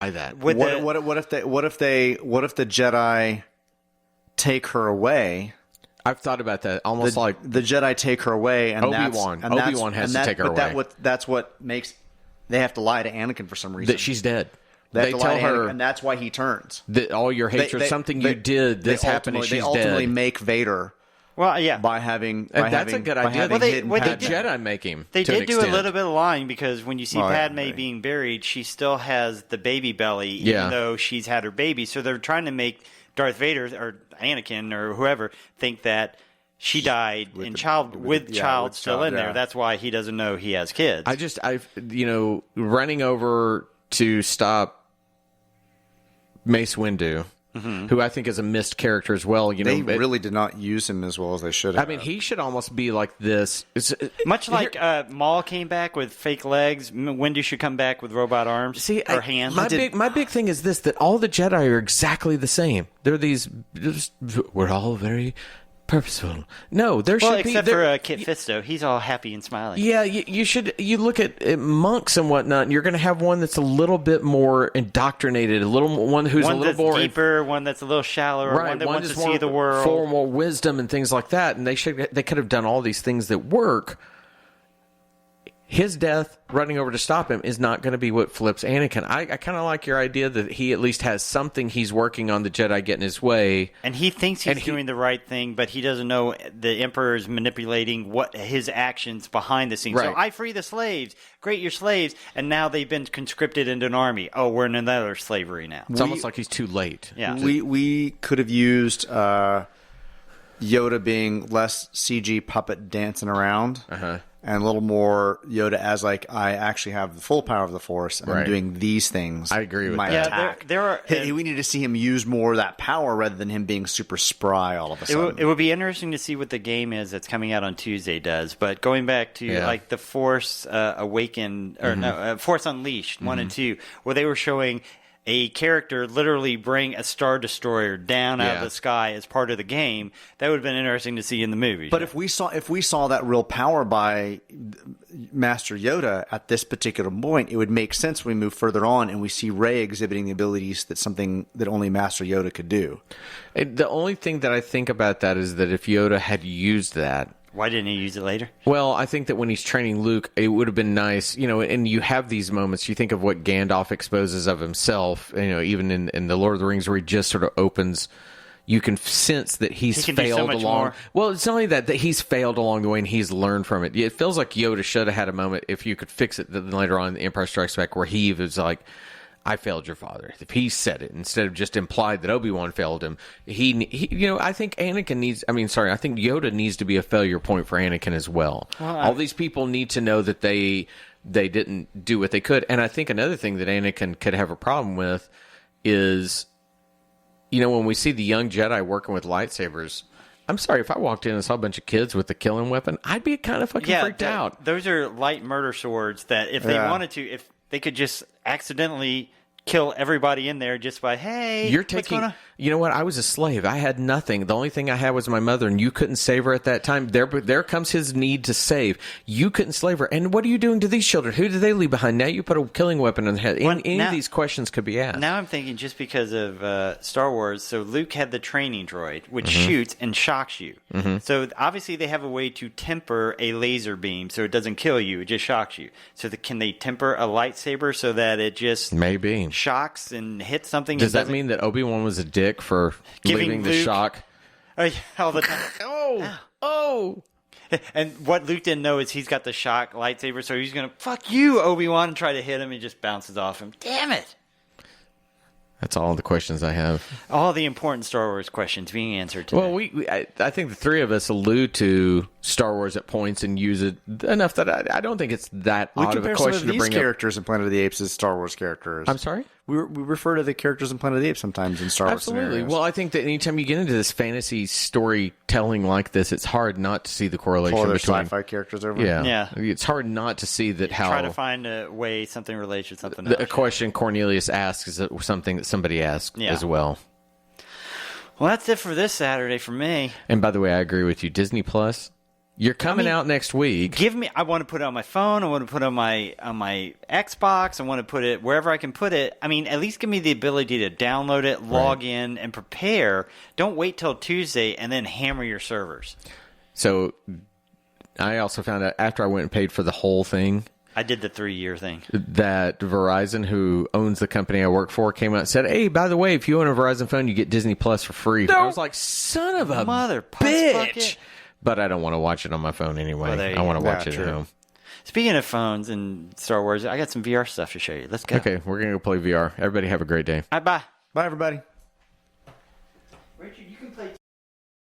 By that. What if the Jedi take her away? I've thought about that. Almost like the Jedi take her away, and Obi-Wan. Obi-Wan has to take her away. That's what makes they have to lie to Anakin for some reason. That she's dead. They tell her, and that's why he turns. That all your hatred, something you did, this happened, and she's dead. They ultimately make Vader. Well, yeah, that's a good idea. The Jedi make him. They did do a little bit of lying because when you see Padme being buried, she still has the baby belly, even though she's had her baby. So they're trying to make Darth Vader or Anakin or whoever think that she died with child still in there. That's why he doesn't know he has kids. Running over to stop Mace Windu. Mm-hmm. Who I think is a missed character as well. They really did not use him as well as they should have. I mean, he should almost be like this. Much like Maul came back with fake legs, Windu should come back with robot arms or hands. My big thing is this, that all the Jedi are exactly the same. They're we're all very purposeful. No, there should be... except for Kit Fisto. He's all happy and smiling. Yeah, you look at monks and whatnot, and you're going to have one that's a little bit more indoctrinated, one who's a little more... deeper, one that's a little shallower, one that wants to see the world. Formal wisdom and things like that, and they could have done all these things that work. His death, running over to stop him, is not going to be what flips Anakin. I kind of like your idea that he at least has something he's working on, the Jedi getting his way. And he thinks he's doing the right thing, but he doesn't know the Emperor is manipulating his actions behind the scenes. Right. So I free the slaves. Great, you're slaves. And now they've been conscripted into an army. Oh, we're in another slavery now. It's almost like he's too late. Yeah. We could have used Yoda being less CG puppet dancing around. Uh-huh. And a little more Yoda as I actually have the full power of the Force and I'm doing these things. I agree with that. Attack. We need to see him use more of that power rather than him being super spry all of a sudden. It would be interesting to see what the game is that's coming out on Tuesday does. But going back to like the Force Awakened or Force Unleashed 1 and 2, where they were showing a character literally bring a Star Destroyer down out of the sky as part of the game, that would have been interesting to see in the movie. But if we saw that real power by Master Yoda at this particular point, it would make sense when we move further on and we see Rey exhibiting the abilities that only Master Yoda could do. The only thing that I think about that is that if Yoda had used that, why didn't he use it later? Well, I think that when he's training Luke, it would have been nice, and you have these moments. You think of what Gandalf exposes of himself, even in the Lord of the Rings, where he just sort of opens. You can sense that he's failed along. More. Well, it's not only that he's failed along the way and he's learned from it. It feels like Yoda should have had a moment, if you could fix it, then later on, The Empire Strikes Back, where he was like, I failed your father. If he said it instead of just implied that Obi-Wan failed him, I think I think Yoda needs to be a failure point for Anakin as well. All these people need to know that they didn't do what they could. And I think another thing that Anakin could have a problem with is, when we see the young Jedi working with lightsabers, I'm sorry, if I walked in and saw a bunch of kids with the killing weapon, I'd be kind of fucking freaked out. Those are light murder swords that if they wanted to, if they could just accidentally kill everybody in there just by, hey, you're taking, you know what? I was a slave. I had nothing. The only thing I had was my mother, and you couldn't save her at that time. There comes his need to save. You couldn't slave her. And what are you doing to these children? Who did they leave behind? Now you put a killing weapon in their head. Any of these questions could be asked. Now I'm thinking just because of Star Wars, so Luke had the training droid, which shoots and shocks you. Mm-hmm. So obviously they have a way to temper a laser beam so it doesn't kill you, it just shocks you. So can they temper a lightsaber so that it just maybe shocks and hits something? Does that mean that Obi-Wan was a dick for leaving the shock? All the time. Oh! And what Luke didn't know is he's got the shock lightsaber, so he's going to, fuck you, Obi-Wan, and try to hit him. He just bounces off him. Damn it! That's all the questions I have. All the important Star Wars questions being answered today. Well, I think the three of us allude to Star Wars at points and use it enough that I don't think it's that odd of a question to bring up. We compare some of these characters in Planet of the Apes as Star Wars characters. I'm sorry? We refer to the characters in Planet of the Apes sometimes in Star Wars scenarios. Well, I think that anytime you get into this fantasy storytelling like this, it's hard not to see the correlation between sci-fi characters over. Yeah. It's hard not to see that how try to find a way something relates to something else. A question Cornelius asks is something that somebody asked as well. Well, that's it for this Saturday for me. And by the way, I agree with you. Disney Plus, You're coming out next week. I want to put it on my phone. I want to put it on my Xbox. I want to put it wherever I can put it. I mean, at least give me the ability to download it, log in, and prepare. Don't wait till Tuesday and then hammer your servers. So I also found out after I went and paid for the whole thing. I did the 3-year thing. That Verizon, who owns the company I work for, came out and said, "Hey, by the way, if you own a Verizon phone, you get Disney Plus for free." No. I was like, "Son of a bitch!" Bucket. But I don't want to watch it on my phone anyway. Well, I want to watch it at home. Speaking of phones and Star Wars, I got some VR stuff to show you. Let's go. Okay, we're going to go play VR. Everybody have a great day. Bye. Bye, everybody. Richard, you can play